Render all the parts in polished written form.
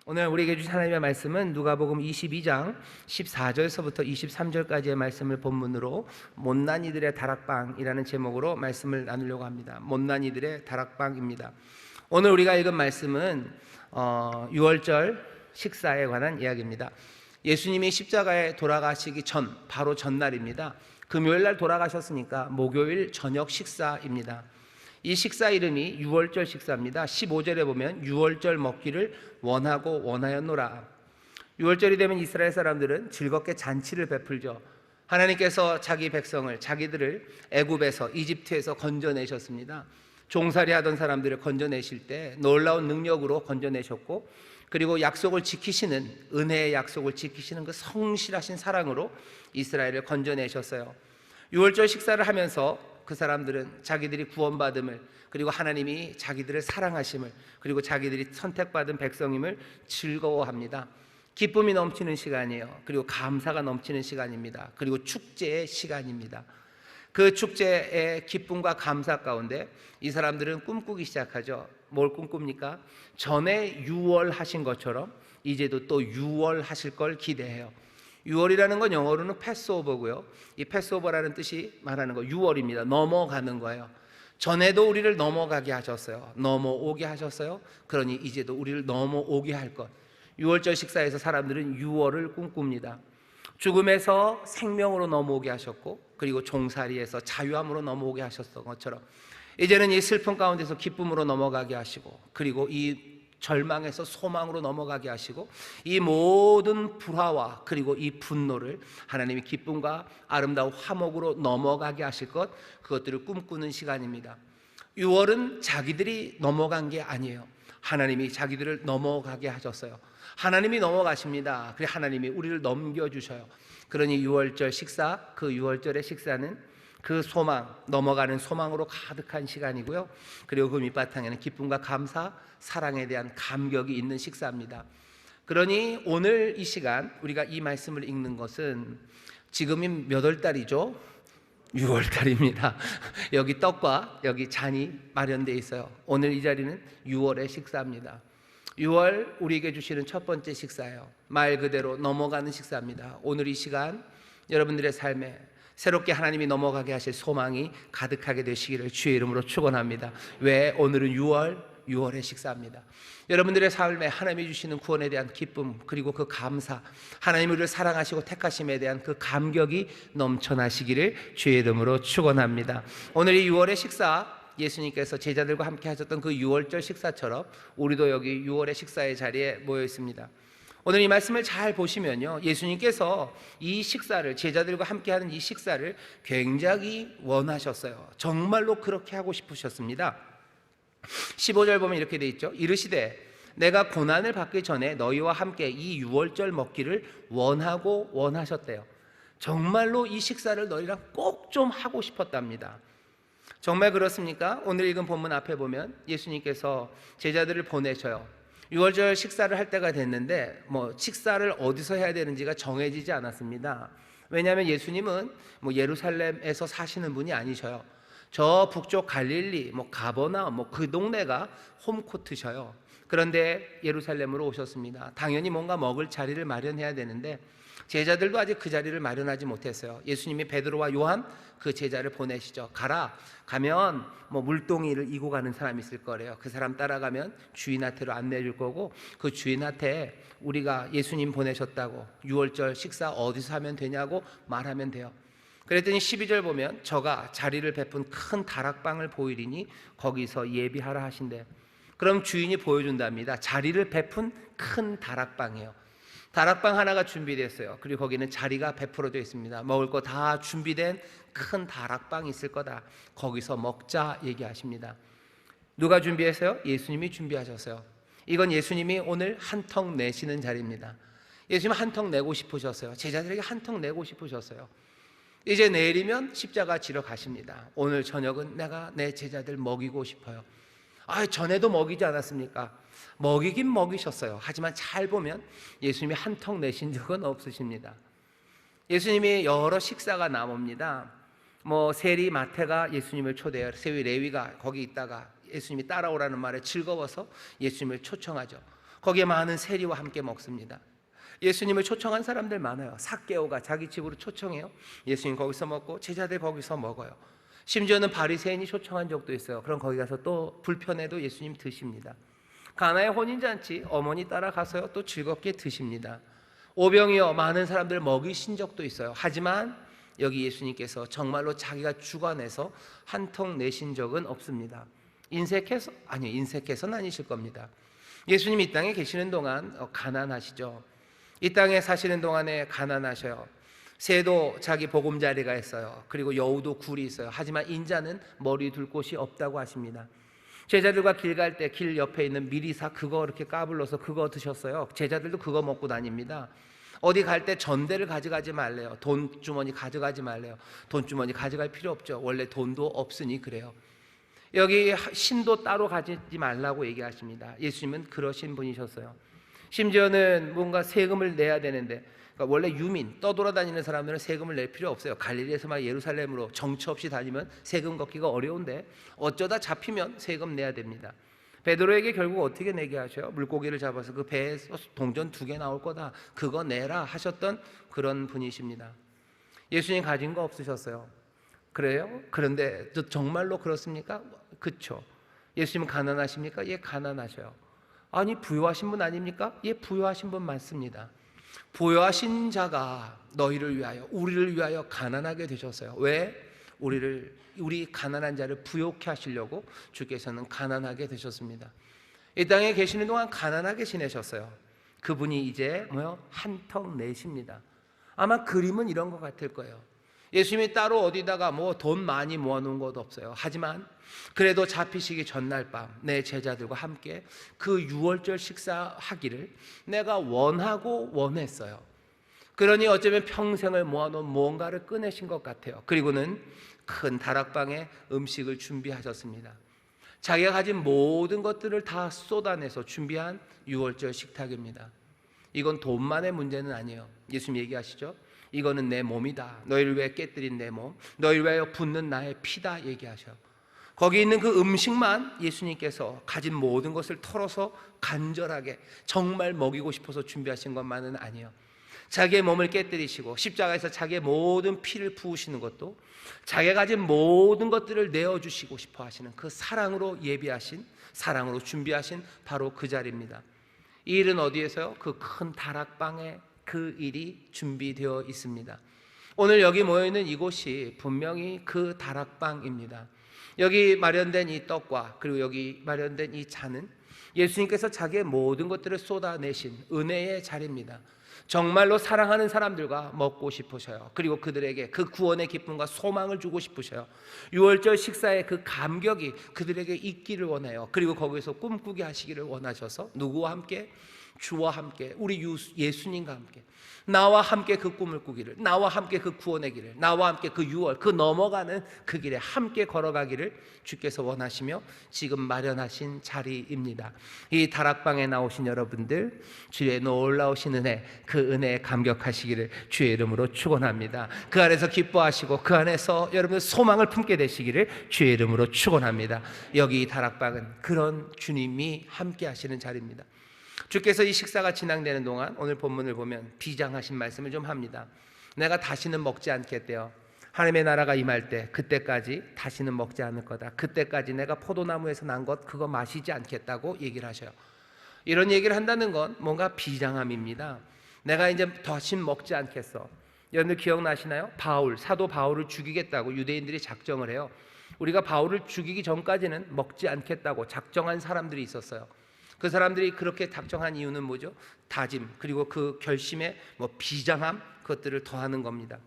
오늘 우리에게 주신 하나님의 말씀은 누가복음 22장 14절서부터 23절까지의 말씀을 본문으로 못난 이들의 다락방이라는 제목으로 말씀을 나누려고 합니다. 못난 이들의 다락방입니다. 오늘 우리가 읽은 말씀은 6월절 식사에 관한 이야기입니다. 예수님이 십자가에 돌아가시기 전, 바로 전날입니다. 금요일날 돌아가셨으니까 목요일 저녁 식사입니다. 이 식사 이름이 유월절 식사입니다. 15절에 보면 유월절 먹기를 원하고 원하였노라. 유월절이 되면 이스라엘 사람들은 즐겁게 잔치를 베풀죠. 하나님께서 자기 백성을, 자기들을 애굽에서, 이집트에서 건져내셨습니다. 종살이 하던 사람들을 건져내실 때 놀라운 능력으로 건져내셨고, 그리고 약속을 지키시는, 은혜의 약속을 지키시는 그 성실하신 사랑으로 이스라엘을 건져내셨어요. 유월절 식사를 하면서 그 사람들은 자기들이 구원받음을, 그리고 하나님이 자기들을 사랑하심을, 그리고 자기들이 선택받은 백성임을 즐거워합니다. 기쁨이 넘치는 시간이에요. 그리고 감사가 넘치는 시간입니다. 그리고 축제의 시간입니다. 그 축제의 기쁨과 감사 가운데 이 사람들은 꿈꾸기 시작하죠. 뭘 꿈꿉니까? 전에 유월하신 것처럼 이제도 또 유월하실 걸 기대해요. 6월이라는 건 영어로는 패스오버고요. 이 패스오버라는 뜻이 말하는 거 6월입니다. 넘어가는 거예요. 전에도 우리를 넘어가게 하셨어요. 넘어오게 하셨어요. 그러니 이제도 우리를 넘어오게 할 것. 6월절 식사에서 사람들은 6월을 꿈꿉니다. 죽음에서 생명으로 넘어오게 하셨고, 그리고 종살이에서 자유함으로 넘어오게 하셨던 것처럼 이제는 이 슬픔 가운데서 기쁨으로 넘어가게 하시고, 그리고 이 절망에서 소망으로 넘어가게 하시고, 이 모든 불화와 그리고 이 분노를 하나님이 기쁨과 아름다운 화목으로 넘어가게 하실 것, 그것들을 꿈꾸는 시간입니다. 6월은 자기들이 넘어간 게 아니에요. 하나님이 자기들을 넘어가게 하셨어요. 하나님이 넘어가십니다. 그래 하나님이 우리를 넘겨주셔요. 그러니 6월절 식사, 그 6월절의 식사는 그 소망, 넘어가는 소망으로 가득한 시간이고요. 그리고 그 밑바탕에는 기쁨과 감사, 사랑에 대한 감격이 있는 식사입니다. 그러니 오늘 이 시간 우리가 이 말씀을 읽는 것은 지금이 몇 월달이죠? 6월달입니다. 여기 떡과 여기 잔이 마련되어 있어요. 오늘 이 자리는 6월의 식사입니다. 6월 우리에게 주시는 첫 번째 식사예요. 말 그대로 넘어가는 식사입니다. 오늘 이 시간 여러분들의 삶에 새롭게 하나님이 넘어가게 하실 소망이 가득하게 되시기를 주의 이름으로 축원합니다. 왜? 오늘은 6월의 식사입니다. 여러분들의 삶에 하나님이 주시는 구원에 대한 기쁨, 그리고 그 감사, 하나님 우리를 사랑하시고 택하심에 대한 그 감격이 넘쳐나시기를 주의 이름으로 축원합니다. 오늘 이 6월의 식사, 예수님께서 제자들과 함께 하셨던 그 6월절 식사처럼 우리도 여기 6월의 식사의 자리에 모여 있습니다. 오늘 이 말씀을 잘 보시면요, 예수님께서 이 식사를, 제자들과 함께하는 이 식사를 굉장히 원하셨어요. 정말로 그렇게 하고 싶으셨습니다. 15절 보면 이렇게 돼 있죠. 이르시되 내가 고난을 받기 전에 너희와 함께 이 6월절 먹기를 원하고 원하셨대요. 정말로 이 식사를 너희랑 꼭 좀 하고 싶었답니다. 정말 그렇습니까? 오늘 읽은 본문 앞에 보면 예수님께서 제자들을 보내셔요. 6월절 식사를 할 때가 됐는데 식사를 어디서 해야 되는지가 정해지지 않았습니다. 왜냐하면 예수님은 예루살렘에서 사시는 분이 아니셔요. 저 북쪽 갈릴리, 가버나 그 동네가 홈코트셔요. 그런데 예루살렘으로 오셨습니다. 당연히 뭔가 먹을 자리를 마련해야 되는데 제자들도 아직 그 자리를 마련하지 못했어요. 예수님이 베드로와 요한 그 제자를 보내시죠. 가면 물동이를 이고 가는 사람이 있을 거래요. 그 사람 따라가면 주인한테로 안내해 줄 거고, 그 주인한테 우리가 예수님 보내셨다고 6월절 식사 어디서 하면 되냐고 말하면 돼요. 그랬더니 12절 보면 저가 자리를 베푼 큰 다락방을 보이리니 거기서 예비하라 하신대. 그럼 주인이 보여준답니다. 자리를 베푼 큰 다락방이에요. 다락방 하나가 준비됐어요. 그리고 거기는 자리가 베풀어져 있습니다. 먹을 거 다 준비된 큰 다락방이 있을 거다. 거기서 먹자 얘기하십니다. 누가 준비했어요? 예수님이 준비하셨어요. 이건 예수님이 오늘 한턱 내시는 자리입니다. 예수님 한턱 내고 싶으셨어요. 제자들에게 한턱 내고 싶으셨어요. 이제 내일이면 십자가 지러 가십니다. 오늘 저녁은 내가 내 제자들 먹이고 싶어요. 전에도 먹이지 않았습니까? 먹이긴 먹이셨어요. 하지만 잘 보면 예수님이 한턱 내신 적은 없으십니다. 예수님이 여러 식사가 나옵니다. 세리 마태가 예수님을 초대해요. 세위 레위가 거기 있다가 예수님이 따라오라는 말에 즐거워서 예수님을 초청하죠. 거기에 많은 세리와 함께 먹습니다. 예수님을 초청한 사람들 많아요. 삭개오가 자기 집으로 초청해요. 예수님 거기서 먹고 제자들 거기서 먹어요. 심지어는 바리새인이 초청한 적도 있어요. 그럼 거기 가서 또 불편해도 예수님 드십니다. 가나의 혼인잔치 어머니 따라가서요 또 즐겁게 드십니다. 오병이어 많은 사람들 먹이신 적도 있어요. 하지만 여기 예수님께서 정말로 자기가 주관해서 한 통 내신 적은 없습니다. 인색해서? 아니요, 인색해서는 아니실 겁니다. 예수님 이 땅에 계시는 동안 가난하시죠. 이 땅에 사시는 동안에 가난하셔요. 새도 자기 보금자리가 있어요. 그리고 여우도 굴이 있어요. 하지만 인자는 머리 둘 곳이 없다고 하십니다. 제자들과 길 갈 때 길 옆에 있는 미리사 그거 이렇게 까불러서 그거 드셨어요. 제자들도 그거 먹고 다닙니다. 어디 갈 때 전대를 가져가지 말래요. 돈 주머니 가져가지 말래요. 돈 주머니 가져갈 필요 없죠. 원래 돈도 없으니 그래요. 여기 신도 따로 가지지 말라고 얘기하십니다. 예수님은 그러신 분이셨어요. 심지어는 뭔가 세금을 내야 되는데, 그러니까 원래 유민 떠돌아다니는 사람들은 세금을 낼 필요 없어요. 갈릴리에서 막 예루살렘으로 정처 없이 다니면 세금 걷기가 어려운데 어쩌다 잡히면 세금 내야 됩니다. 베드로에게 결국 어떻게 내게 하셔요? 물고기를 잡아서 그 배에서 동전 2개 나올 거다, 그거 내라 하셨던 그런 분이십니다. 예수님 가진 거 없으셨어요. 그래요? 그런데 정말로 그렇습니까? 그렇죠. 예수님은 가난하십니까? 예, 가난하셔요. 아니, 부유하신 분 아닙니까? 예, 부유하신 분 맞습니다. 부유하신 자가 너희를 위하여, 우리를 위하여 가난하게 되셨어요. 왜? 우리 가난한 자를 부욕케 하시려고 주께서는 가난하게 되셨습니다. 이 땅에 계시는 동안 가난하게 지내셨어요. 그분이 이제 한턱 내십니다. 아마 그림은 이런 것 같을 거예요. 예수님이 따로 어디다가 돈 많이 모아놓은 것도 없어요. 하지만 그래도 잡히시기 전날 밤 내 제자들과 함께 그 유월절 식사하기를 내가 원하고 원했어요. 그러니 어쩌면 평생을 모아놓은 무언가를 꺼내신 것 같아요. 그리고는 큰 다락방에 음식을 준비하셨습니다. 자기가 가진 모든 것들을 다 쏟아내서 준비한 유월절 식탁입니다. 이건 돈만의 문제는 아니에요. 예수님 얘기하시죠. 이거는 내 몸이다. 너희를 위해 깨뜨린 내 몸, 너희를 위하여 붓는 나의 피다 얘기하셔. 거기 있는 그 음식만 예수님께서 가진 모든 것을 털어서 간절하게 정말 먹이고 싶어서 준비하신 것만은 아니에요. 자기의 몸을 깨뜨리시고 십자가에서 자기의 모든 피를 부으시는 것도 자기가 가진 모든 것들을 내어주시고 싶어 하시는 그 사랑으로 예비하신, 사랑으로 준비하신 바로 그 자리입니다. 이 일은 어디에서요? 그 큰 다락방에 그 일이 준비되어 있습니다. 오늘 여기 모여있는 이곳이 분명히 그 다락방입니다. 여기 마련된 이 떡과 그리고 여기 마련된 이 잔은 예수님께서 자기의 모든 것들을 쏟아내신 은혜의 자리입니다. 정말로 사랑하는 사람들과 먹고 싶으셔요. 그리고 그들에게 그 구원의 기쁨과 소망을 주고 싶으셔요. 유월절 식사의 그 감격이 그들에게 있기를 원해요. 그리고 거기서 꿈꾸게 하시기를 원하셔서 누구와 함께? 주와 함께, 우리 예수님과 함께, 나와 함께 그 꿈을 꾸기를, 나와 함께 그 구원의 길을, 나와 함께 그 유월, 그 넘어가는 그 길에 함께 걸어가기를 주께서 원하시며 지금 마련하신 자리입니다. 이 다락방에 나오신 여러분들, 주의 놀라우신 은혜, 그 은혜에 감격하시기를 주의 이름으로 축원합니다. 그 안에서 기뻐하시고 그 안에서 여러분들 소망을 품게 되시기를 주의 이름으로 축원합니다. 여기 이 다락방은 그런 주님이 함께 하시는 자리입니다. 주께서 이 식사가 진행되는 동안 오늘 본문을 보면 비장하신 말씀을 좀 합니다. 내가 다시는 먹지 않겠대요. 하나님의 나라가 임할 때 그때까지 다시는 먹지 않을 거다. 그때까지 내가 포도나무에서 난 것 그거 마시지 않겠다고 얘기를 하셔요. 이런 얘기를 한다는 건 뭔가 비장함입니다. 내가 이제 다시는 먹지 않겠어. 여러분들 기억나시나요? 사도 바울을 죽이겠다고 유대인들이 작정을 해요. 우리가 바울을 죽이기 전까지는 먹지 않겠다고 작정한 사람들이 있었어요. 그 사람들이 그렇게 작정한 이유는 뭐죠? 다짐, 그리고 그 결심에 비장함, 그것들을 더하는 겁니다.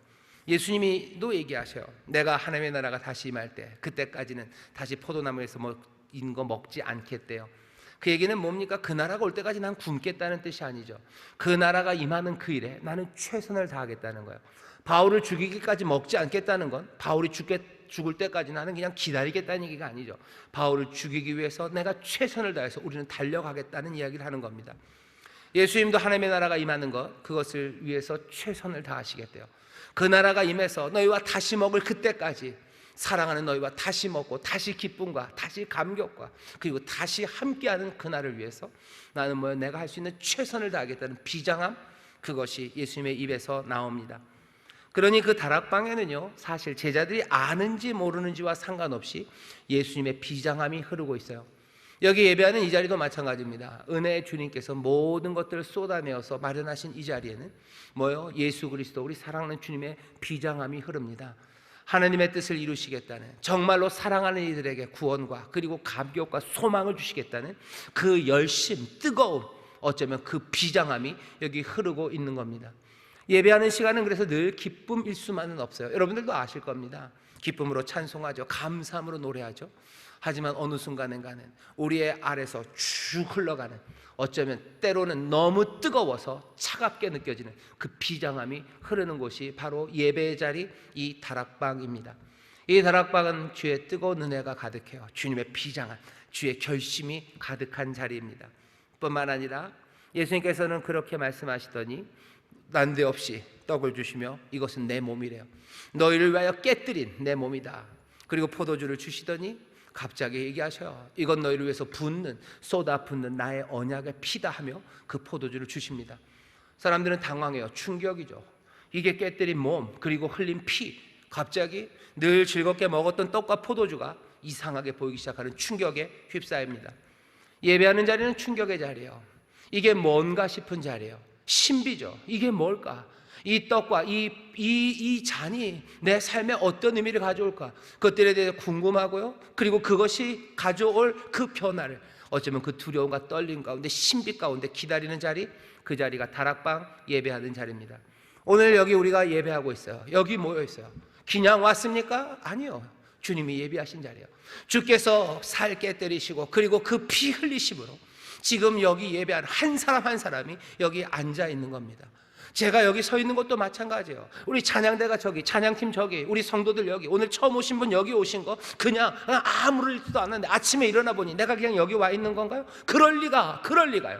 예수님이도 얘기하셔요. 내가 하나님의 나라가 다시 임할 때 그때까지는 다시 포도나무에서 인 거 먹지 않겠대요. 그 얘기는 뭡니까? 그 나라가 올 때까지 난 굶겠다는 뜻이 아니죠. 그 나라가 임하는 그 일에 나는 최선을 다하겠다는 거예요. 바울을 죽이기까지 먹지 않겠다는 건 바울이 죽을 때까지 나는 그냥 기다리겠다는 얘기가 아니죠. 바울을 죽이기 위해서 내가 최선을 다해서 우리는 달려가겠다는 이야기를 하는 겁니다. 예수님도 하나님의 나라가 임하는 것, 그것을 위해서 최선을 다하시겠대요. 그 나라가 임해서 너희와 다시 먹을 그때까지 사랑하는 너희와 다시 먹고 다시 기쁨과 다시 감격과 그리고 다시 함께하는 그날을 위해서 나는 내가 할 수 있는 최선을 다하겠다는 비장함, 그것이 예수님의 입에서 나옵니다. 그러니 그 다락방에는요, 사실 제자들이 아는지 모르는지와 상관없이 예수님의 비장함이 흐르고 있어요. 여기 예배하는 이 자리도 마찬가지입니다. 은혜의 주님께서 모든 것들을 쏟아내어서 마련하신 이 자리에는 예수 그리스도, 우리 사랑하는 주님의 비장함이 흐릅니다. 하나님의 뜻을 이루시겠다는, 정말로 사랑하는 이들에게 구원과 그리고 감격과 소망을 주시겠다는 그 열심, 뜨거움, 어쩌면 그 비장함이 여기 흐르고 있는 겁니다. 예배하는 시간은 그래서 늘 기쁨일 수만은 없어요. 여러분들도 아실 겁니다. 기쁨으로 찬송하죠. 감사함으로 노래하죠. 하지만 어느 순간인가는 우리의 아래서 쭉 흘러가는, 어쩌면 때로는 너무 뜨거워서 차갑게 느껴지는 그 비장함이 흐르는 곳이 바로 예배의 자리, 이 다락방입니다. 이 다락방은 주의 뜨거운 은혜가 가득해요. 주님의 비장한, 주의 결심이 가득한 자리입니다. 뿐만 아니라 예수님께서는 그렇게 말씀하시더니 난데없이 떡을 주시며 이것은 내 몸이래요. 너희를 위하여 깨뜨린 내 몸이다. 그리고 포도주를 주시더니 갑자기 얘기하셔요. 이건 너희를 위해서 쏟아 붓는 나의 언약의 피다 하며 그 포도주를 주십니다. 사람들은 당황해요. 충격이죠. 이게 깨뜨린 몸 그리고 흘린 피, 갑자기 늘 즐겁게 먹었던 떡과 포도주가 이상하게 보이기 시작하는 충격에 휩싸입니다. 예배하는 자리는 충격의 자리예요. 이게 뭔가 싶은 자리예요. 신비죠. 이게 뭘까? 이 떡과 이 잔이 내 삶에 어떤 의미를 가져올까? 그것들에 대해서 궁금하고요. 그리고 그것이 가져올 그 변화를, 어쩌면 그 두려움과 떨림 가운데, 신비 가운데 기다리는 자리, 그 자리가 다락방 예배하는 자리입니다. 오늘 여기 우리가 예배하고 있어요. 여기 모여 있어요. 그냥 왔습니까? 아니요. 주님이 예배하신 자리예요. 주께서 살 깨뜨리시고 그리고 그 피 흘리심으로 지금 여기 예배하는 한 사람 한 사람이 여기 앉아 있는 겁니다. 제가 여기 서 있는 것도 마찬가지예요. 우리 찬양대가 저기, 찬양팀 저기, 우리 성도들 여기, 오늘 처음 오신 분 여기 오신 거 그냥 아무렇지도 않았는데 아침에 일어나 보니 내가 그냥 여기 와 있는 건가요? 그럴 리가요.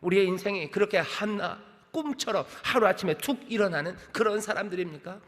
우리의 인생이 그렇게 하나 꿈처럼 하루아침에 툭 일어나는 그런 사람들입니까?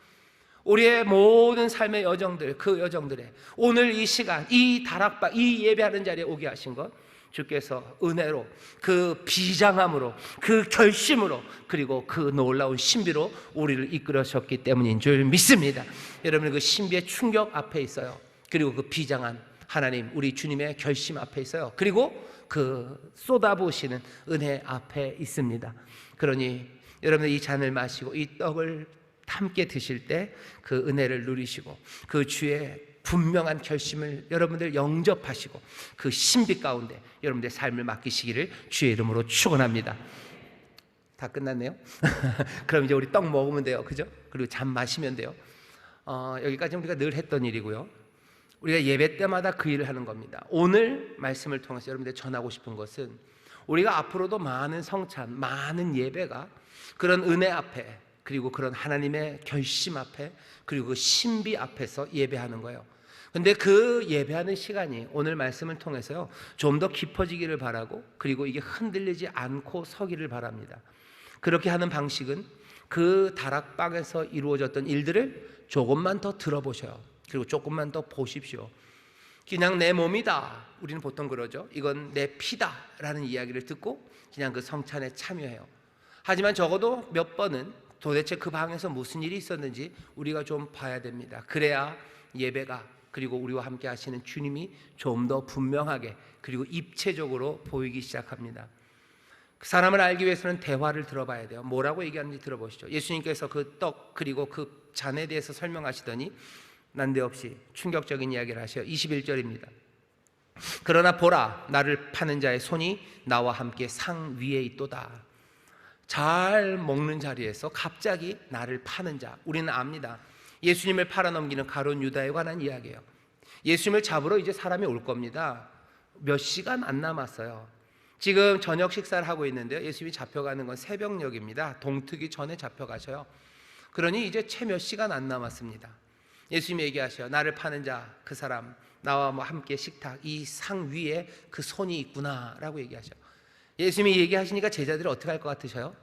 우리의 모든 삶의 여정들, 그 여정들에 오늘 이 시간, 이 다락방, 이 예배하는 자리에 오게 하신 것, 주께서 은혜로, 그 비장함으로, 그 결심으로, 그리고 그 놀라운 신비로 우리를 이끌으셨기 때문인 줄 믿습니다. 여러분, 그 신비의 충격 앞에 있어요. 그리고 그 비장한 하나님, 우리 주님의 결심 앞에 있어요. 그리고 그 쏟아부으시는 은혜 앞에 있습니다. 그러니 여러분들 이 잔을 마시고 이 떡을 함께 드실 때 그 은혜를 누리시고 그 주의 분명한 결심을 여러분들 영접하시고 그 신비 가운데 여러분들의 삶을 맡기시기를 주의 이름으로 축원합니다. 다 끝났네요. 그럼 이제 우리 떡 먹으면 돼요, 그죠? 그리고 잔 마시면 돼요. 여기까지 우리가 늘 했던 일이고요. 우리가 예배 때마다 그 일을 하는 겁니다. 오늘 말씀을 통해서 여러분들 전하고 싶은 것은 우리가 앞으로도 많은 성찬, 많은 예배가 그런 은혜 앞에, 그리고 그런 하나님의 결심 앞에, 그리고 그 신비 앞에서 예배하는 거예요. 근데 그 예배하는 시간이 오늘 말씀을 통해서요 좀 더 깊어지기를 바라고, 그리고 이게 흔들리지 않고 서기를 바랍니다. 그렇게 하는 방식은 그 다락방에서 이루어졌던 일들을 조금만 더 들어보셔요. 그리고 조금만 더 보십시오. 그냥 내 몸이다, 우리는 보통 그러죠. 이건 내 피다 라는 이야기를 듣고 그냥 그 성찬에 참여해요. 하지만 적어도 몇 번은 도대체 그 방에서 무슨 일이 있었는지 우리가 좀 봐야 됩니다. 그래야 예배가, 그리고 우리와 함께 하시는 주님이 좀 더 분명하게 그리고 입체적으로 보이기 시작합니다. 그 사람을 알기 위해서는 대화를 들어봐야 돼요. 뭐라고 얘기하는지 들어보시죠. 예수님께서 그 떡 그리고 그 잔에 대해서 설명하시더니 난데없이 충격적인 이야기를 하셔요. 21절입니다. 그러나 보라, 나를 파는 자의 손이 나와 함께 상 위에 있도다. 잘 먹는 자리에서 갑자기 나를 파는 자, 우리는 압니다. 예수님을 팔아넘기는 가룟 유다에 관한 이야기예요. 예수님을 잡으러 이제 사람이 올 겁니다. 몇 시간 안 남았어요. 지금 저녁 식사를 하고 있는데요, 예수님이 잡혀가는 건 새벽녘입니다. 동트기 전에 잡혀가셔요. 그러니 이제 채 몇 시간 안 남았습니다. 예수님이 얘기하셔요. 나를 파는 자, 그 사람, 나와 함께 식탁, 이 상 위에 그 손이 있구나 라고 얘기하셔요. 예수님이 얘기하시니까 제자들이 어떻게 할 것 같으셔요?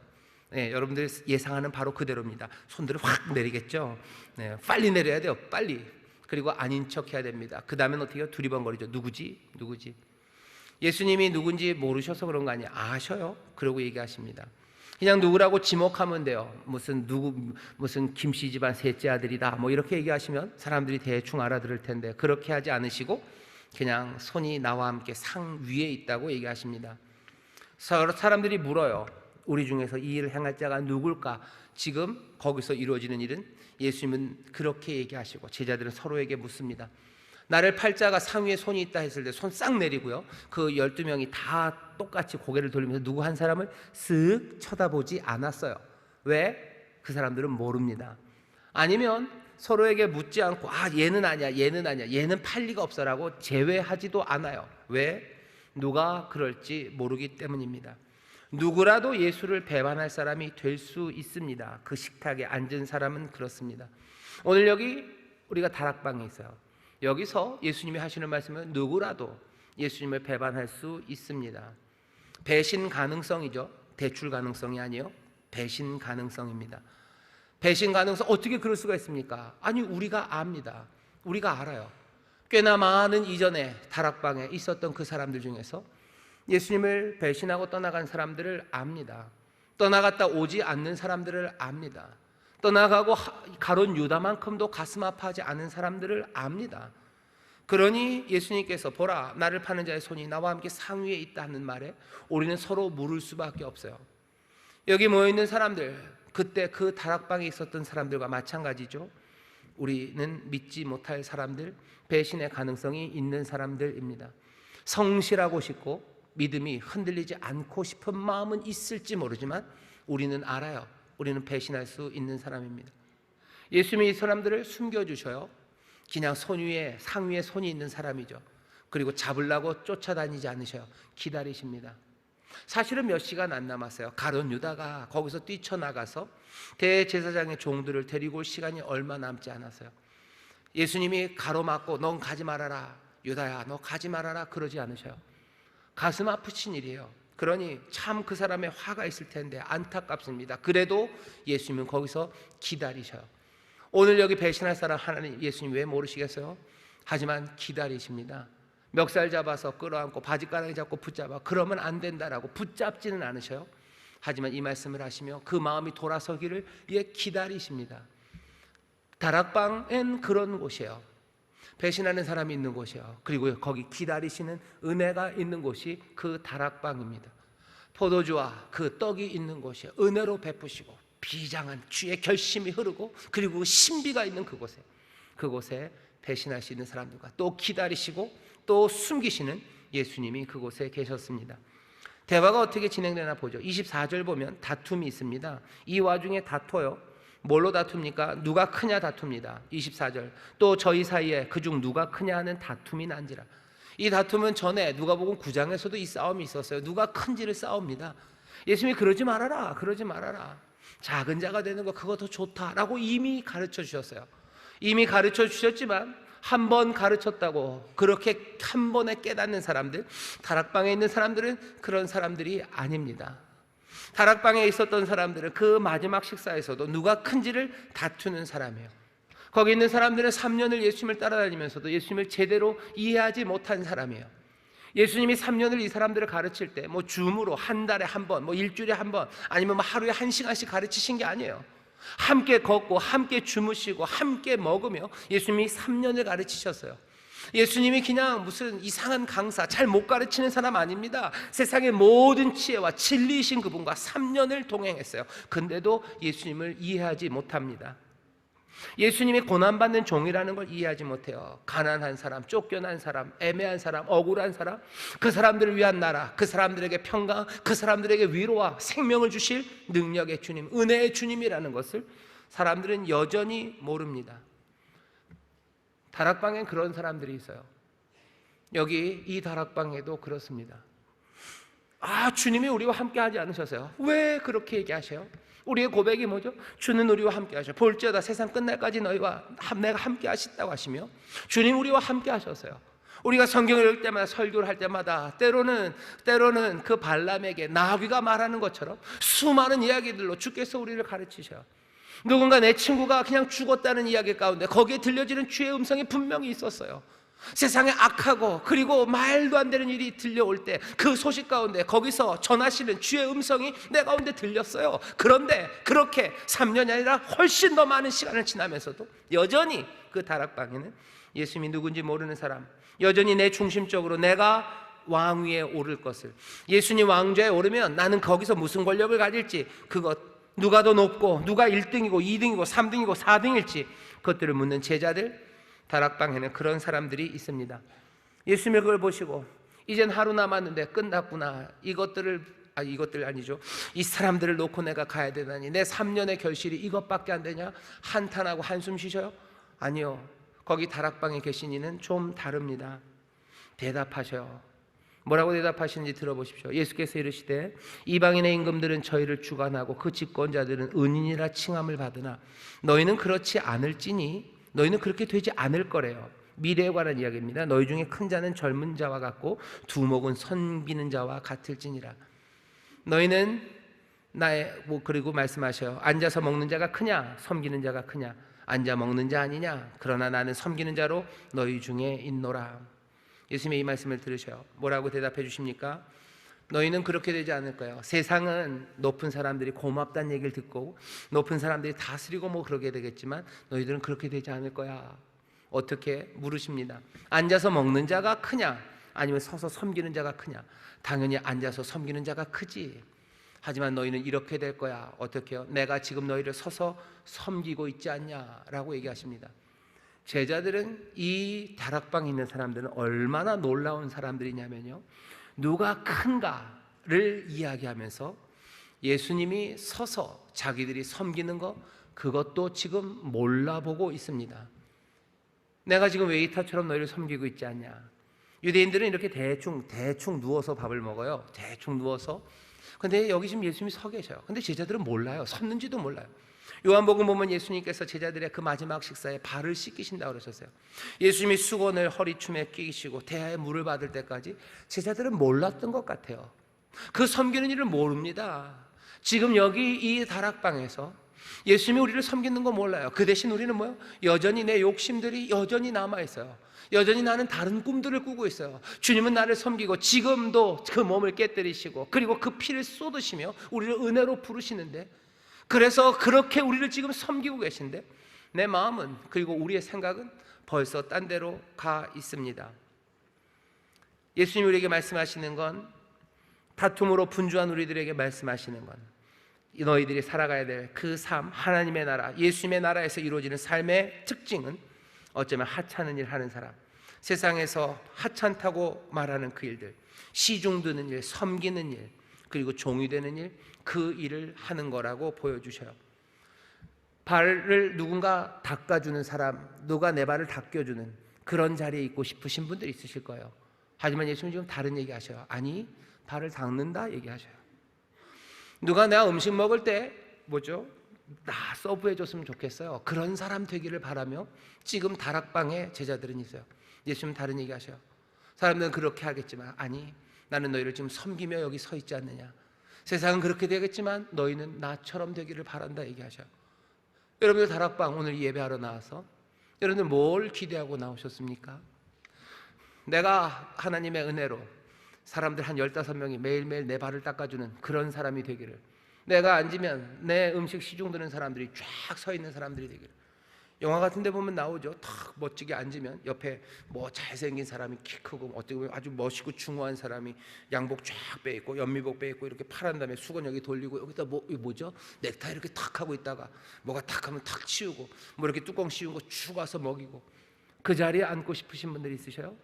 네, 여러분들 예상하는 바로 그대로입니다. 손들을 확 내리겠죠. 네, 빨리 내려야 돼요. 빨리. 그리고 아닌 척 해야 됩니다. 그 다음엔 어떻게 해요? 두리번거리죠. 누구지? 예수님이 누군지 모르셔서 그런 거 아니에요. 아셔요. 그러고 얘기하십니다. 그냥 누구라고 지목하면 돼요. 무슨 김씨 집안 셋째 아들이다 뭐 이렇게 얘기하시면 사람들이 대충 알아들을 텐데, 그렇게 하지 않으시고 그냥 손이 나와 함께 상 위에 있다고 얘기하십니다. 사람들이 물어요. 우리 중에서 이 일을 행할 자가 누굴까? 지금 거기서 이루어지는 일은 예수님은 그렇게 얘기하시고 제자들은 서로에게 묻습니다. 나를 팔 자가 상 위에 손이 있다 했을 때 손 싹 내리고요, 그 12명이 다 똑같이 고개를 돌리면서 누구 한 사람을 쓱 쳐다보지 않았어요. 왜? 그 사람들은 모릅니다. 아니면 서로에게 묻지 않고 얘는 아니야, 얘는 팔 리가 없어라고 제외하지도 않아요. 왜? 누가 그럴지 모르기 때문입니다. 누구라도 예수를 배반할 사람이 될 수 있습니다. 그 식탁에 앉은 사람은 그렇습니다. 오늘 여기 우리가 다락방에 있어요. 여기서 예수님이 하시는 말씀은 누구라도 예수님을 배반할 수 있습니다. 배신 가능성이죠. 대출 가능성이 아니요, 배신 가능성입니다. 배신 가능성, 어떻게 그럴 수가 있습니까? 아니, 우리가 압니다. 우리가 알아요. 꽤나 많은 이전에 다락방에 있었던 그 사람들 중에서 예수님을 배신하고 떠나간 사람들을 압니다. 떠나갔다 오지 않는 사람들을 압니다. 떠나가고 가론 유다만큼도 가슴 아파하지 않은 사람들을 압니다. 그러니 예수님께서 보라, 나를 파는 자의 손이 나와 함께 상위에 있다 하는 말에 우리는 서로 물을 수밖에 없어요. 여기 모여있는 사람들, 그때 그 다락방에 있었던 사람들과 마찬가지죠. 우리는 믿지 못할 사람들, 배신의 가능성이 있는 사람들입니다. 성실하고 싶고 믿음이 흔들리지 않고 싶은 마음은 있을지 모르지만 우리는 알아요. 우리는 배신할 수 있는 사람입니다. 예수님이 이 사람들을 숨겨주셔요. 그냥 상 위에 손이 있는 사람이죠. 그리고 잡으려고 쫓아다니지 않으셔요. 기다리십니다. 사실은 몇 시간 안 남았어요. 가룟 유다가 거기서 뛰쳐나가서 대제사장의 종들을 데리고 올 시간이 얼마 남지 않았어요. 예수님이 가로막고 넌 가지 말아라, 유다야 너 가지 말아라 그러지 않으셔요. 가슴 아프신 일이에요. 그러니 참 그 사람의 화가 있을 텐데 안타깝습니다. 그래도 예수님은 거기서 기다리셔요. 오늘 여기 배신할 사람 하나님 예수님 왜 모르시겠어요? 하지만 기다리십니다. 멱살 잡아서 끌어안고 바지가랑이 잡고 붙잡아 그러면 안 된다라고 붙잡지는 않으셔요. 하지만 이 말씀을 하시며 그 마음이 돌아서기를 기다리십니다. 다락방엔 그런 곳이에요. 배신하는 사람이 있는 곳이에요. 그리고 거기 기다리시는 은혜가 있는 곳이 그 다락방입니다. 포도주와 그 떡이 있는 곳이에요. 은혜로 베푸시고 비장한 주의 결심이 흐르고 그리고 신비가 있는 그곳에 배신할 수 있는 사람들과 또 기다리시고 또 숨기시는 예수님이 그곳에 계셨습니다. 대화가 어떻게 진행되나 보죠. 24절 보면 다툼이 있습니다. 이 와중에 다퉈요. 뭘로 다툽니까? 누가 크냐 다툽니다. 24절 또 저희 사이에 그중 누가 크냐 하는 다툼이 난지라. 이 다툼은 전에 누가복음 9장에서도 이 싸움이 있었어요. 누가 큰지를 싸웁니다. 예수님이 그러지 말아라, 작은 자가 되는 거 그거 더 좋다라고 이미 가르쳐 주셨어요. 이미 가르쳐 주셨지만 한 번 가르쳤다고 그렇게 한 번에 깨닫는 사람들, 다락방에 있는 사람들은 그런 사람들이 아닙니다. 다락방에 있었던 사람들은 그 마지막 식사에서도 누가 큰지를 다투는 사람이에요. 거기 있는 사람들은 3년을 예수님을 따라다니면서도 예수님을 제대로 이해하지 못한 사람이에요. 예수님이 3년을 이 사람들을 가르칠 때 줌으로 한 달에 한 번, 일주일에 한 번, 아니면 하루에 1시간씩 가르치신 게 아니에요. 함께 걷고 함께 주무시고 함께 먹으며 예수님이 3년을 가르치셨어요. 예수님이 그냥 무슨 이상한 강사, 잘 못 가르치는 사람 아닙니다. 세상의 모든 지혜와 진리이신 그분과 3년을 동행했어요. 근데도 예수님을 이해하지 못합니다. 예수님이 고난받는 종이라는 걸 이해하지 못해요. 가난한 사람, 쫓겨난 사람, 애매한 사람, 억울한 사람, 그 사람들을 위한 나라, 그 사람들에게 평강, 그 사람들에게 위로와 생명을 주실 능력의 주님, 은혜의 주님이라는 것을 사람들은 여전히 모릅니다. 다락방엔 그런 사람들이 있어요. 여기 이 다락방에도 그렇습니다. 주님이 우리와 함께 하지 않으셨어요. 왜 그렇게 얘기하셔요? 우리의 고백이 뭐죠? 주는 우리와 함께 하셔. 볼지어다 세상 끝날까지 너희와 내가 함께 하시다고 하시며 주님 우리와 함께 하셨어요. 우리가 성경을 읽을 때마다 설교를 할 때마다 때로는 그 발람에게 나귀가 말하는 것처럼 수많은 이야기들로 주께서 우리를 가르치셔요. 누군가 내 친구가 그냥 죽었다는 이야기 가운데 거기에 들려지는 주의 음성이 분명히 있었어요. 세상에 악하고 그리고 말도 안 되는 일이 들려올 때 그 소식 가운데 거기서 전하시는 주의 음성이 내 가운데 들렸어요. 그런데 그렇게 3년이 아니라 훨씬 더 많은 시간을 지나면서도 여전히 그 다락방에는 예수님이 누군지 모르는 사람, 여전히 내 중심적으로 내가 왕위에 오를 것을, 예수님 왕좌에 오르면 나는 거기서 무슨 권력을 가질지, 그것 누가 더 높고 누가 1등이고 2등이고 3등이고 4등일지 그것들을 묻는 제자들, 다락방에는 그런 사람들이 있습니다. 예수님이 그걸 보시고 이젠 하루 남았는데 끝났구나, 이것들 아니죠, 이 사람들을 놓고 내가 가야 되다니, 내 3년의 결실이 이것밖에 안 되냐 한탄하고 한숨 쉬셔요? 아니요, 거기 다락방에 계신 이는 좀 다릅니다. 대답하셔요. 뭐라고 대답하시는지 들어보십시오. 예수께서 이르시되 이방인의 임금들은 저희를 주관하고 그 집권자들은 은인이라 칭함을 받으나 너희는 그렇지 않을지니, 너희는 그렇게 되지 않을 거래요. 미래에 관한 이야기입니다. 너희 중에 큰 자는 젊은 자와 같고 두목은 섬기는 자와 같을지니라. 너희는 나의 그리고 말씀하셔요. 앉아서 먹는 자가 크냐 섬기는 자가 크냐? 앉아 먹는 자 아니냐? 그러나 나는 섬기는 자로 너희 중에 있노라. 예수님의 이 말씀을 들으셔요. 뭐라고 대답해 주십니까? 너희는 그렇게 되지 않을 거예요. 세상은 높은 사람들이 고맙다는 얘기를 듣고 높은 사람들이 다스리고 뭐 그러게 되겠지만 너희들은 그렇게 되지 않을 거야. 어떻게? 물으십니다. 앉아서 먹는 자가 크냐 아니면 서서 섬기는 자가 크냐? 당연히 앉아서 섬기는 자가 크지. 하지만 너희는 이렇게 될 거야. 어떻게요? 내가 지금 너희를 서서 섬기고 있지 않냐라고 얘기하십니다. 제자들은, 이 다락방에 있는 사람들은 얼마나 놀라운 사람들이냐면요, 누가 큰가를 이야기하면서 예수님이 서서 자기들이 섬기는 것, 그것도 지금 몰라보고 있습니다. 내가 지금 웨이터처럼 너희를 섬기고 있지 않냐. 유대인들은 이렇게 대충 누워서 밥을 먹어요. 대충 누워서. 근데 여기 지금 예수님이 서 계셔요. 근데 제자들은 몰라요. 섰는지도 몰라요. 요한복음 보면 예수님께서 제자들의 그 마지막 식사에 발을 씻기신다고 그러셨어요. 예수님이 수건을 허리춤에 끼시고 대야에 물을 받을 때까지 제자들은 몰랐던 것 같아요. 그 섬기는 일을 모릅니다. 지금 여기 이 다락방에서 예수님이 우리를 섬기는 거 몰라요. 그 대신 우리는 뭐요? 여전히 내 욕심들이 여전히 남아있어요. 여전히 나는 다른 꿈들을 꾸고 있어요. 주님은 나를 섬기고 지금도 그 몸을 깨뜨리시고 그리고 그 피를 쏟으시며 우리를 은혜로 부르시는데, 그래서 그렇게 우리를 지금 섬기고 계신데 내 마음은, 그리고 우리의 생각은 벌써 딴 데로 가 있습니다. 예수님이 우리에게 말씀하시는 건, 다툼으로 분주한 우리들에게 말씀하시는 건, 너희들이 살아가야 될 그 삶, 하나님의 나라, 예수님의 나라에서 이루어지는 삶의 특징은 어쩌면 하찮은 일 하는 사람, 세상에서 하찮다고 말하는 그 일들, 시중 드는 일, 섬기는 일, 그리고 종이 되는 일, 그 일을 하는 거라고 보여주셔요. 발을 누군가 닦아주는 사람, 누가 내 발을 닦여주는 그런 자리에 있고 싶으신 분들이 있으실 거예요. 하지만 예수님 지금 다른 얘기 하셔요. 아니, 발을 닦는다 얘기하셔요. 누가 내가 음식 먹을 때 나 서브해 줬으면 좋겠어요, 그런 사람 되기를 바라며 지금 다락방에 제자들은 있어요. 예수님 다른 얘기 하셔요. 사람들은 그렇게 하겠지만 아니, 나는 너희를 지금 섬기며 여기 서 있지 않느냐. 세상은 그렇게 되겠지만 너희는 나처럼 되기를 바란다 얘기하셔요. 여러분들 다락방 오늘 예배하러 나와서 여러분들 뭘 기대하고 나오셨습니까? 내가 하나님의 은혜로 사람들 한 15명이 매일매일 내 발을 닦아주는 그런 사람이 되기를, 내가 앉으면 내 음식 시중 드는 사람들이 쫙 서 있는 사람들이 되기를. 영화 같은 데 보면 나오죠. 탁 멋지게 앉으면 옆에 뭐 잘생긴 사람이 키 크고 어떻게 보면 아주 멋있고 중후한 사람이 양복 쫙 빼입고 연미복 빼입고 이렇게 팔한 다음에 수건 여기 돌리고 여기다 뭐죠? 넥타이 이렇게 탁 하고 있다가 뭐가 탁 하면 탁 치우고 뭐 이렇게 뚜껑 씌운 거 쭉 와서 먹이고, 그 자리에 앉고 싶으신 분들이 있으셔요?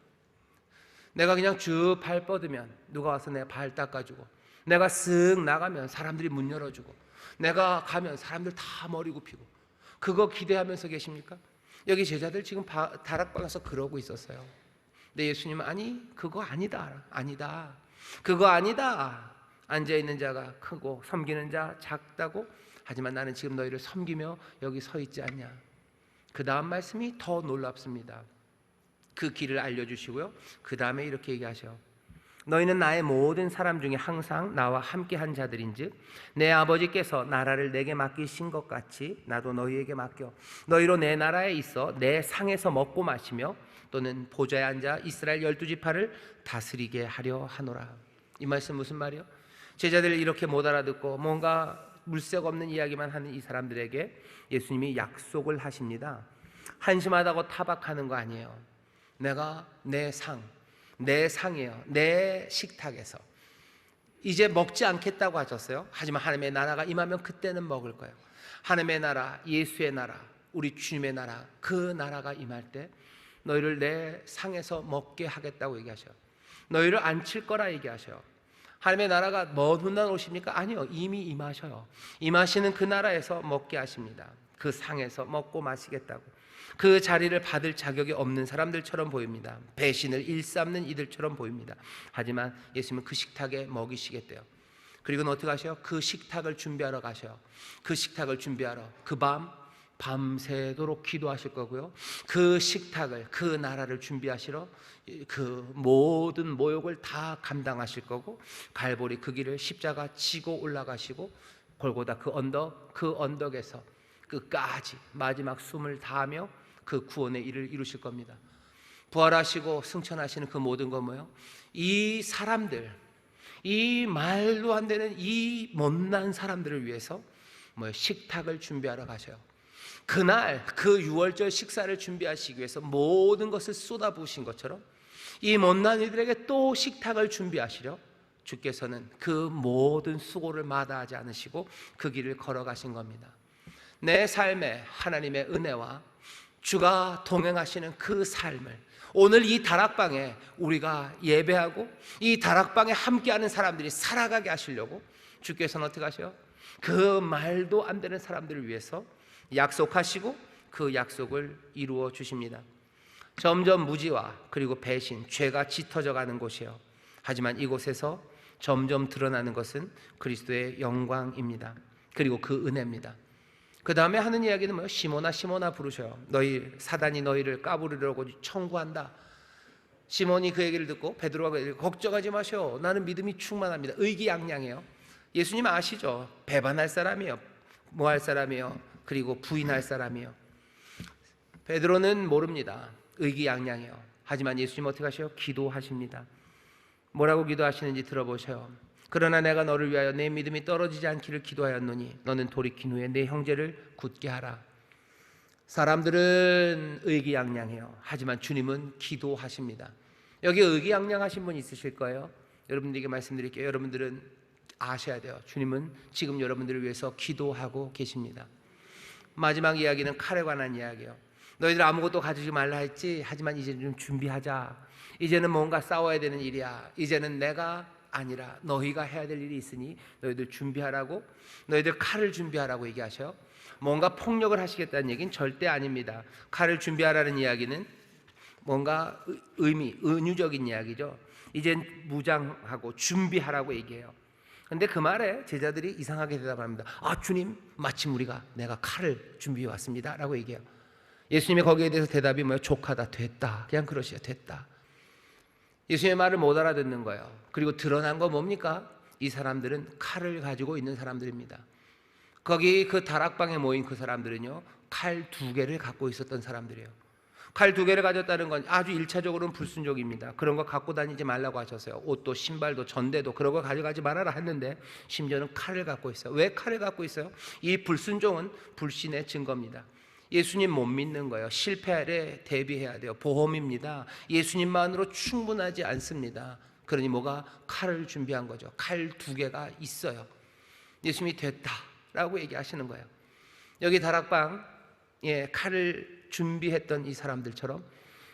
내가 그냥 쭉 발 뻗으면 누가 와서 내 발 닦아주고, 내가 쓱 나가면 사람들이 문 열어주고, 내가 가면 사람들 다 머리 굽히고, 그거 기대하면서 계십니까? 여기 제자들 지금 다락방에서 그러고 있었어요. 근데 예수님은 아니, 그거 아니다. 그거 아니다. 앉아있는 자가 크고 섬기는 자 작다고, 하지만 나는 지금 너희를 섬기며 여기 서 있지 않냐. 그 다음 말씀이 더 놀랍습니다. 그 길을 알려주시고요, 그 다음에 이렇게 얘기하셔. 너희는 나의 모든 사람 중에 항상 나와 함께한 자들인즉 내 아버지께서 나라를 내게 맡기신 것 같이 나도 너희에게 맡겨 너희로 내 나라에 있어 내 상에서 먹고 마시며 또는 보좌에 앉아 이스라엘 12지파를 다스리게 하려 하노라. 이 말씀 무슨 말이요? 제자들이 이렇게 못 알아듣고 뭔가 물색 없는 이야기만 하는 이 사람들에게 예수님이 약속을 하십니다. 한심하다고 타박하는 거 아니에요. 내가 내 상이에요. 내 식탁에서 이제 먹지 않겠다고 하셨어요. 하지만 하나님의 나라가 임하면 그때는 먹을 거예요. 하나님의 나라, 예수의 나라, 우리 주님의 나라, 그 나라가 임할 때 너희를 내 상에서 먹게 하겠다고 얘기하셔요. 너희를 앉힐 거라 얘기하셔요. 하나님의 나라가 먼 훗날 오십니까? 아니요, 이미 임하셔요. 임하시는 그 나라에서 먹게 하십니다. 그 상에서 먹고 마시겠다고. 그 자리를 받을 자격이 없는 사람들처럼 보입니다. 배신을 일삼는 이들처럼 보입니다. 하지만 예수님은 그 식탁에 먹이시겠대요. 그리고는 어떻게 하셔요? 그 식탁을 준비하러 가셔요. 그 식탁을 준비하러 밤새도록 기도하실 거고요. 그 식탁을, 그 나라를 준비하시러 그 모든 모욕을 다 감당하실 거고, 갈보리 그 길을 십자가 지고 올라가시고 골고다 그 언덕에서 끝까지 마지막 숨을 다하며 그 구원의 일을 이루실 겁니다. 부활하시고 승천하시는 그 모든 건 뭐예요? 이 사람들, 이 말도 안 되는 이 못난 사람들을 위해서 식탁을 준비하러 가셔요. 그날 그 유월절 식사를 준비하시기 위해서 모든 것을 쏟아부으신 것처럼 이 못난 이들에게 또 식탁을 준비하시려 주께서는 그 모든 수고를 마다하지 않으시고 그 길을 걸어가신 겁니다. 내 삶에 하나님의 은혜와 주가 동행하시는 그 삶을 오늘 이 다락방에 우리가 예배하고 이 다락방에 함께하는 사람들이 살아가게 하시려고 주께서는 어떻게 하셔요? 그 말도 안 되는 사람들을 위해서 약속하시고 그 약속을 이루어 주십니다. 점점 무지와 그리고 배신, 죄가 짙어져 가는 곳이에요. 하지만 이곳에서 점점 드러나는 것은 그리스도의 영광입니다. 그리고 그 은혜입니다. 그 다음에 하는 이야기는 뭐예요? 시몬아 시몬아 부르셔요. 사단이 너희를 까부르려고 청구한다. 시몬이 그 얘기를 듣고 베드로가 걱정하지 마셔. 나는 믿음이 충만합니다. 의기양양해요. 예수님 아시죠? 배반할 사람이에요. 뭐 할 사람이에요? 그리고 부인할 사람이에요. 베드로는 모릅니다. 의기양양해요. 하지만 예수님 어떻게 하셔요? 기도하십니다. 뭐라고 기도하시는지 들어보셔요. 그러나 내가 너를 위하여 내 믿음이 떨어지지 않기를 기도하였노니 너는 돌이킨 후에 내 형제를 굳게 하라. 사람들은 의기양양해요. 하지만 주님은 기도하십니다. 여기 의기양양하신 분 있으실 거예요. 여러분들에게 말씀드릴게요. 여러분들은 아셔야 돼요. 주님은 지금 여러분들을 위해서 기도하고 계십니다. 마지막 이야기는 칼에 관한 이야기예요. 너희들 아무것도 가지지 말라 했지. 하지만 이제 좀 준비하자. 이제는 뭔가 싸워야 되는 일이야. 이제는 내가 아니라 너희가 해야 될 일이 있으니 너희들 준비하라고, 너희들 칼을 준비하라고 얘기하셔요. 뭔가 폭력을 하시겠다는 얘기는 절대 아닙니다. 칼을 준비하라는 이야기는 뭔가 은유적인 이야기죠. 이젠 무장하고 준비하라고 얘기해요. 근데 그 말에 제자들이 이상하게 대답합니다. 아, 주님, 마침 내가 칼을 준비해 왔습니다 라고 얘기해요. 예수님이 거기에 대해서 대답이 뭐예요? 족하다, 됐다. 그냥 그러시죠. 됐다. 예수님의 말을 못 알아듣는 거예요. 그리고 드러난 거 뭡니까? 이 사람들은 칼을 가지고 있는 사람들입니다. 거기 그 다락방에 모인 그 사람들은요, 칼 2개를 갖고 있었던 사람들이에요. 칼 2개를 가졌다는 건 아주 1차적으로는 불순종입니다. 그런 거 갖고 다니지 말라고 하셨어요. 옷도 신발도 전대도 그런 거 가져가지 말아라 했는데 심지어는 칼을 갖고 있어요. 왜 칼을 갖고 있어요? 이 불순종은 불신의 증거입니다. 예수님 못 믿는 거예요. 실패에 대비해야 돼요. 보험입니다. 예수님만으로 충분하지 않습니다. 그러니 뭐가? 칼을 준비한 거죠. 칼 2개가 있어요. 예수님이 됐다라고 얘기하시는 거예요. 여기 다락방에 칼을 준비했던 이 사람들처럼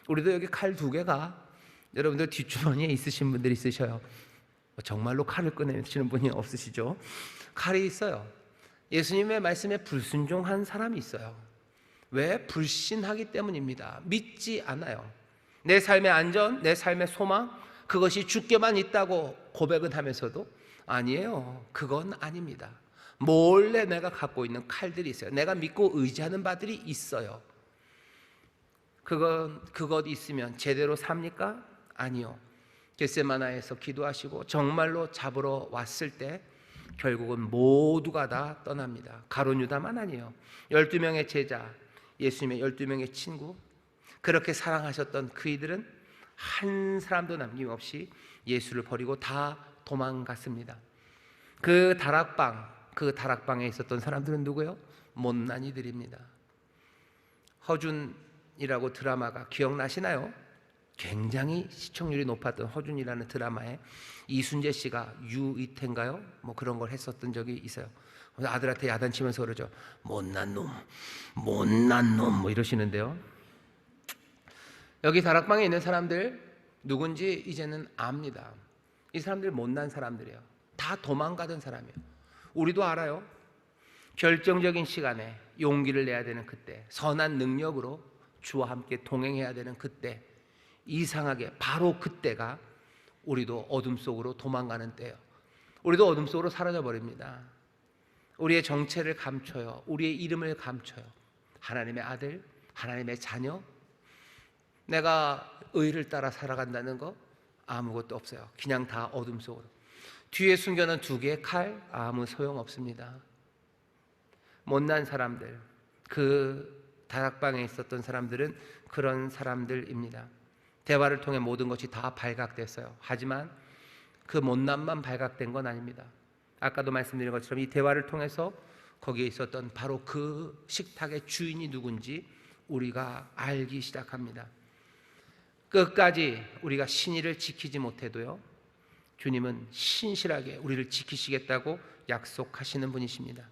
우리도 여기 칼 2개가 여러분들 뒷주머니에 있으신 분들 있으셔요. 정말로 칼을 꺼내시는 분이 없으시죠? 칼이 있어요. 예수님의 말씀에 불순종한 사람이 있어요. 왜? 불신하기 때문입니다. 믿지 않아요. 내 삶의 안전, 내 삶의 소망, 그것이 주께만 있다고 고백은 하면서도 아니에요. 그건 아닙니다. 몰래 내가 갖고 있는 칼들이 있어요. 내가 믿고 의지하는 바들이 있어요. 그것 있으면 제대로 삽니까? 아니요. 겟세마나에서 기도하시고 정말로 잡으러 왔을 때 결국은 모두가 다 떠납니다. 가룟 유다만 아니에요. 12명의 제자, 예수님의 12명의 친구, 그렇게 사랑하셨던 그이들은 한 사람도 남김없이 예수를 버리고 다 도망갔습니다. 그 다락방에 있었던 사람들은 누구예요? 못난 이들입니다. 허준이라고 드라마가 기억나시나요? 굉장히 시청률이 높았던 허준이라는 드라마에 이순재 씨가 유이태인가요? 뭐 그런 걸 했었던 적이 있어요. 아들한테 야단치면서 그러죠. 못난 놈, 못난 놈, 뭐 이러시는데요. 여기 다락방에 있는 사람들 누군지 이제는 압니다. 이 사람들 못난 사람들이에요. 다 도망가던 사람이에요. 우리도 알아요. 결정적인 시간에 용기를 내야 되는 그때, 선한 능력으로 주와 함께 동행해야 되는 그때, 이상하게 바로 그때가 우리도 어둠 속으로 도망가는 때예요. 우리도 어둠 속으로 사라져 버립니다. 우리의 정체를 감춰요. 우리의 이름을 감춰요. 하나님의 아들, 하나님의 자녀. 내가 의를 따라 살아간다는 거 아무것도 없어요. 그냥 다 어둠 속으로. 뒤에 숨겨놓은 두 개의 칼 아무 소용없습니다. 못난 사람들, 그 다락방에 있었던 사람들은 그런 사람들입니다. 대화를 통해 모든 것이 다 발각됐어요. 하지만 그 못난만 발각된 건 아닙니다. 아까도 말씀드린 것처럼 이 대화를 통해서 거기에 있었던 바로 그 식탁의 주인이 누군지 우리가 알기 시작합니다. 끝까지 우리가 신의를 지키지 못해도요, 주님은 신실하게 우리를 지키시겠다고 약속하시는 분이십니다.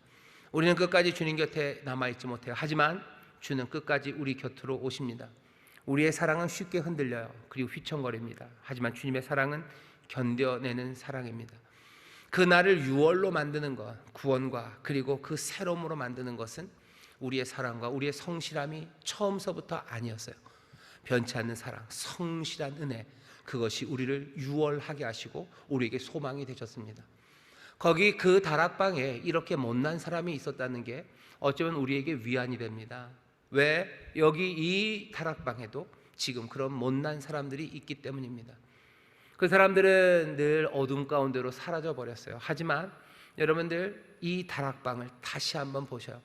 우리는 끝까지 주님 곁에 남아있지 못해요. 하지만 주는 끝까지 우리 곁으로 오십니다. 우리의 사랑은 쉽게 흔들려요. 그리고 휘청거립니다. 하지만 주님의 사랑은 견뎌내는 사랑입니다. 그 나를 유월로 만드는 것, 구원과 그리고 그 새로움으로 만드는 것은 우리의 사랑과 우리의 성실함이 처음서부터 아니었어요. 변치 않는 사랑, 성실한 은혜, 그것이 우리를 유월하게 하시고 우리에게 소망이 되셨습니다. 거기 그 다락방에 이렇게 못난 사람이 있었다는 게 어쩌면 우리에게 위안이 됩니다. 왜? 여기 이 다락방에도 지금 그런 못난 사람들이 있기 때문입니다. 그 사람들은 늘 어둠 가운데로 사라져 버렸어요. 하지만 여러분들 이 다락방을 다시 한번 보셔요.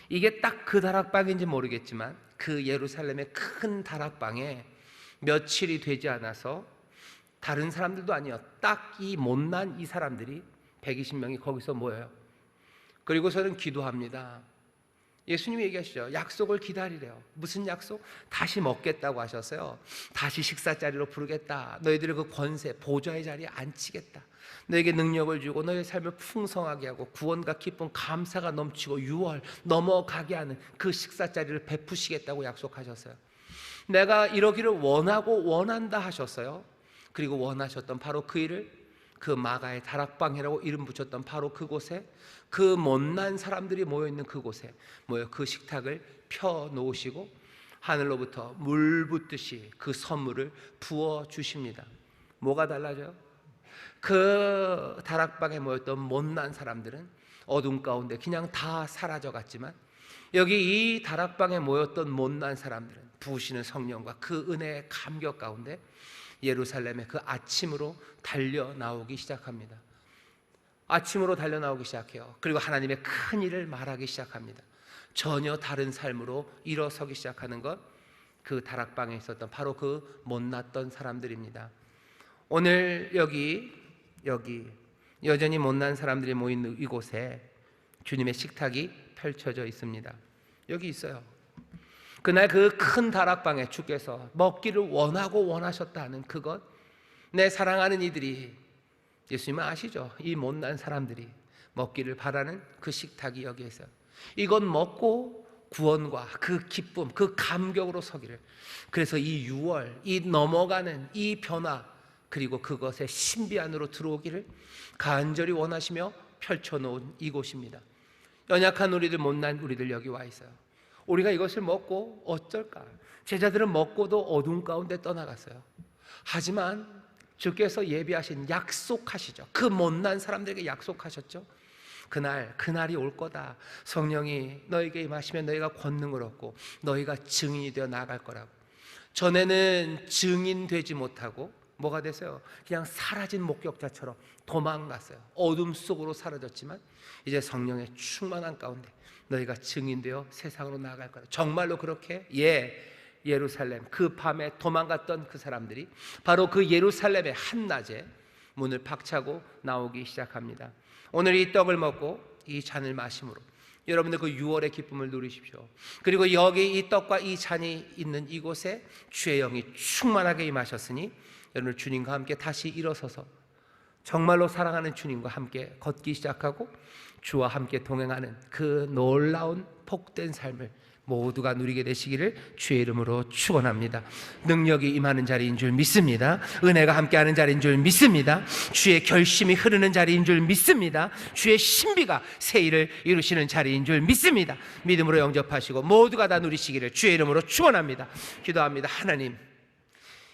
이게 딱 그 다락방인지 모르겠지만 그 예루살렘의 큰 다락방에 며칠이 되지 않아서 다른 사람들도 아니요, 딱 이 못난 이 사람들이 120명이 거기서 모여요. 그리고 저는 기도합니다. 예수님이 얘기하시죠. 약속을 기다리래요. 무슨 약속? 다시 먹겠다고 하셨어요. 다시 식사 자리로 부르겠다. 너희들의 그 권세, 보좌의 자리에 앉히겠다. 너에게 능력을 주고 너의 삶을 풍성하게 하고 구원과 기쁨, 감사가 넘치고 유월 넘어가게 하는 그 식사 자리를 베푸시겠다고 약속하셨어요. 내가 이러기를 원하고 원한다 하셨어요. 그리고 원하셨던 바로 그 일을 그 마가의 다락방이라고 이름 붙였던 바로 그곳에, 그 못난 사람들이 모여있는 그곳에 그 식탁을 펴 놓으시고 하늘로부터 물 붓듯이 그 선물을 부어 주십니다. 뭐가 달라져요? 그 다락방에 모였던 못난 사람들은 어둠 가운데 그냥 다 사라져 갔지만 여기 이 다락방에 모였던 못난 사람들은 부으시는 성령과 그 은혜의 감격 가운데 예루살렘의 그 아침으로 달려 나오기 시작합니다. 아침으로 달려 나오기 시작해요. 그리고 하나님의 큰 일을 말하기 시작합니다. 전혀 다른 삶으로 일어서기 시작하는 것, 그 다락방에 있었던 바로 그 못났던 사람들입니다. 오늘 여기 여전히 못난 사람들이 모인 이곳에 주님의 식탁이 펼쳐져 있습니다. 여기 있어요. 그날 그 큰 다락방에 주께서 먹기를 원하고 원하셨다 하는 그것, 내 사랑하는 이들이, 예수님은 아시죠? 이 못난 사람들이 먹기를 바라는 그 식탁이 여기에 있어요. 이것 먹고 구원과 그 기쁨, 그 감격으로 서기를, 그래서 이 유월, 이 넘어가는 이 변화, 그리고 그것의 신비 안으로 들어오기를 간절히 원하시며 펼쳐놓은 이곳입니다. 연약한 우리들, 못난 우리들 여기 와 있어요. 우리가 이것을 먹고 어쩔까? 제자들은 먹고도 어둠 가운데 떠나갔어요. 하지만 주께서 예비하신, 약속하시죠. 그 못난 사람들에게 약속하셨죠. 그날이 올 거다. 성령이 너에게 임하시면 너희가 권능을 얻고 너희가 증인이 되어 나아갈 거라고. 전에는 증인 되지 못하고 뭐가 됐어요? 그냥 사라진 목격자처럼 도망갔어요. 어둠 속으로 사라졌지만 이제 성령의 충만한 가운데 너희가 증인되어 세상으로 나아갈 거다. 정말로 그렇게? 예루살렘 그 밤에 도망갔던 그 사람들이 바로 그 예루살렘의 한낮에 문을 박차고 나오기 시작합니다. 오늘 이 떡을 먹고 이 잔을 마심으로 여러분들 그 6월의 기쁨을 누리십시오. 그리고 여기 이 떡과 이 잔이 있는 이곳에 주의 영이 충만하게 임하셨으니 여러분 주님과 함께 다시 일어서서 정말로 사랑하는 주님과 함께 걷기 시작하고 주와 함께 동행하는 그 놀라운 복된 삶을 모두가 누리게 되시기를 주의 이름으로 축원합니다. 능력이 임하는 자리인 줄 믿습니다. 은혜가 함께하는 자리인 줄 믿습니다. 주의 결심이 흐르는 자리인 줄 믿습니다. 주의 신비가 새 일을 이루시는 자리인 줄 믿습니다. 믿음으로 영접하시고 모두가 다 누리시기를 주의 이름으로 축원합니다. 기도합니다. 하나님,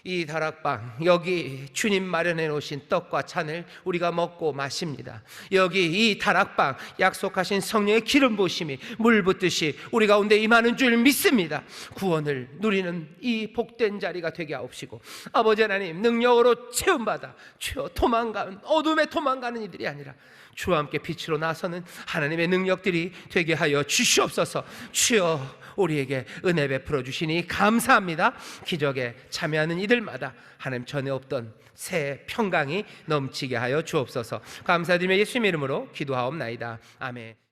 이 다락방 여기 주님 마련해 놓으신 떡과 잔을 우리가 먹고 마십니다. 여기 이 다락방 약속하신 성령의 기름 부으심이 물 붓듯이 우리 가운데 임하는 줄 믿습니다. 구원을 누리는 이 복된 자리가 되게 하옵시고 아버지 하나님, 능력으로 체험받아 주여 도망가는 어둠에 도망가는 이들이 아니라 주와 함께 빛으로 나서는 하나님의 능력들이 되게 하여 주시옵소서. 주여 우리에게 은혜 베풀어 주시니 감사합니다. 기적에 참여하는 이들마다 하나님 전에 없던 새 평강이 넘치게 하여 주옵소서. 감사드리며 예수님 이름으로 기도하옵나이다. 아멘.